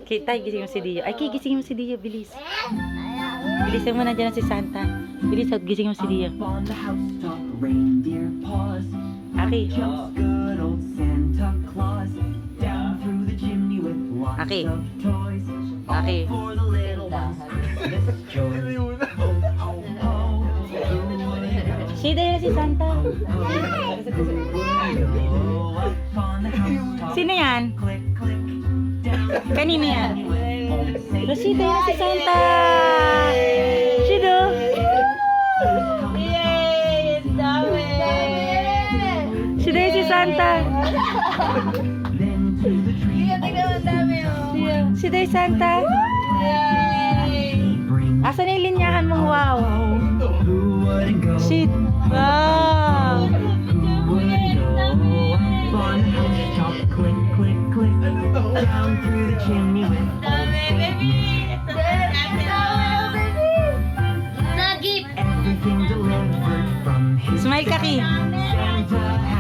Tay, gising mo si Dio. Ay, gising mo si Dio, bilis. Bilisan mo na dyan si Santa. Bilis, gising mo si Dio. Up on the housetop, reindeer paws. Aki. Jumps good old Santa Claus. Down through the chimney with lots Aki. of toys. Aki. All for the little ones. Christmas joy. Oh, oh, oh. Si Dio na si Santa. Oh, up on the housetop. Sino yan? Click, click. Down Kanino yan? Santa. Si Dio na si Santa. Si Dio. Yay! Ang dami! Si Dio si Santa. Then to the tree. Tingnan mo, ang dami oh. Si Dio Santa. Yay! Bring Asan yung linyahan mong wow? who wouldn't go? Shit. Wow. Who wouldn't go? Up on the housetop, click, click, click. Down through the chimney with Dami, baby! Ito na Nagip. everything delivered from his Smile ka, Ki. Santa